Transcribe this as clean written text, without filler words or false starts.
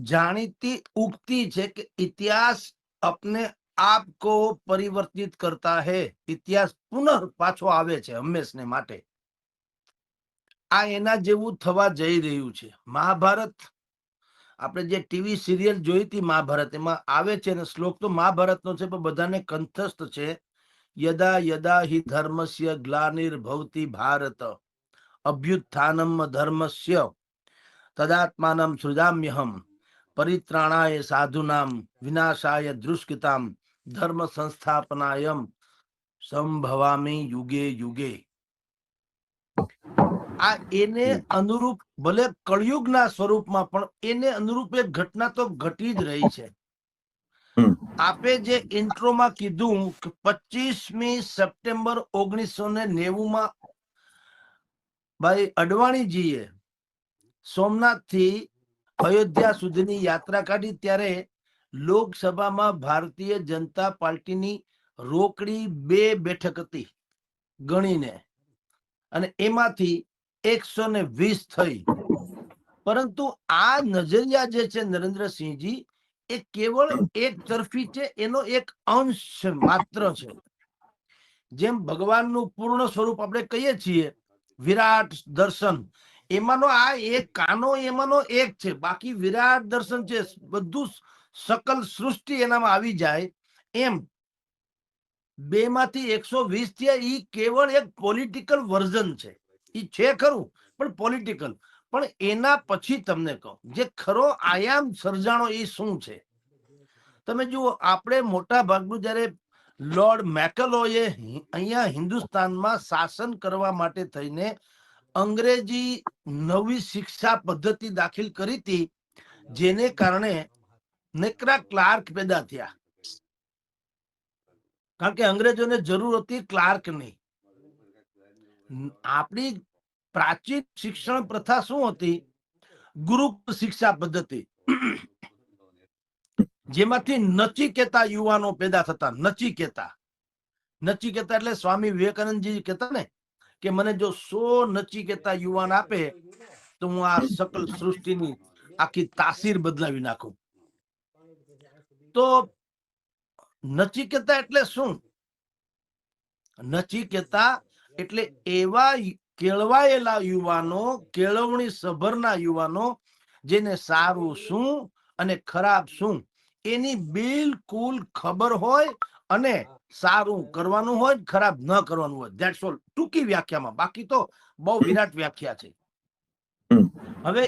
જાણીતી ઉક્તિ છે કે ઇતિહાસ अपने आप को परिवर्तित करता है, ઇતિહાસ પુનઃ પાછો આવે છે હંમેશને માટે. આ એના જેવું થવા જઈ રહ્યું છે. મહાભારત, આપણે જે ટીવી સિરિયલ જોઈ હતી મહાભારત, એમાં આવે છે ને શ્લોક તો મહાભારતનો છે પણ બધાને કંઠસ્થ છે. યદા યદા હિ ધર્મસ્ય ગ્લાનિર્ભવતિ ભારત અભ્યુત્થાનમ ધર્મસ્ય તદાત્માનમ સૃજામ્યહમ પરિત્રાણાય સાધુનામ વિનાશાય દુષ્કૃતામ ધર્મ સંસ્થાપનાયમ સંભવામી યુગે યુગે. આ એને અનુરૂપ, ભલે કળયુગના સ્વરૂપમાં પણ એને અનુરૂપ એક ઘટના તો ઘટી જ રહી છે. આપે જે ઇન્ટ્રોમાં કીધું કે 25મી સપ્ટેમ્બર 1990 ભાઈ અડવાણીજીએ સોમનાથ થી અયોધ્યા સુધીની યાત્રા કાઢી, ત્યારે લોકસભામાં ભારતીય જનતા પાર્ટીની રોકડી 2 બેઠક હતી ગણીને, અને એમાંથી 120 થઈ. પરંતુ આ નજરિયા જે છે નરેન્દ્રસિંહજી, એ કેવળ એક તરફી છે, એનો એક અંશ માત્ર છે. જેમ ભગવાનનું પૂર્ણ સ્વરૂપ આપણે કહીએ છીએ વિરાટ દર્શન, એમાંનો આ એક કાનો એમાંનો એક છે, બાકી વિરાટ દર્શન છે, બધું સકલ સૃષ્ટિ એનામાં આવી જાય. એમ 2 માંથી 120 થયા, ઈ કેવળ એક પોલિટિકલ વર્ઝન છે. ઈ છે ખરું પણ પોલિટિકલ. પણ એના પછી તમને કહું, જે ખરો આયામ સર્જાણો એ શું છે તમે જુઓ. આપણે મોટા ભાગનું જયારે લોર્ડ મેકલોએ અહીંયા હિન્દુસ્તાનમાં શાસન કરવા માટે થઈને અંગ્રેજી નવી શિક્ષા પદ્ધતિ દાખલ કરી હતી, જેને કારણે નેકરા ક્લાર્ક પેદા થયા. કારણ કે અંગ્રેજોને જરૂર હતી ક્લાર્કની. આપણી પ્રાચીન શિક્ષણ પ્રથા શું હતી? ગુરુકુળ શિક્ષા પદ્ધતિ, જેમાંથી નચિકેતા યુવાનો પેદા થતા. નચિકેતા એટલે સ્વામી વિવેકાનંદજી કહેતા ને કે મને જો 100 નચિકેતા યુવાન આપે તો હું આ સકલ સૃષ્ટિની આખી તાસીર બદલાવી નાખું. તો નચિકેતા એટલે શું? નચિકેતા એટલે એવા કેળવાયેલા યુવાનો, કેળવણી સભરના યુવાનો, જેને સારું શું અને ખરાબ શું એની બિલકુલ ખબર હોય, અને સારું કરવાનું હોય, ખરાબ ન કરવાનું હોય. ધેટ્સ ઓલ, ટૂંકી વ્યાખ્યામાં. બાકી તો બહુ વિરાટ વ્યાખ્યા છે. હવે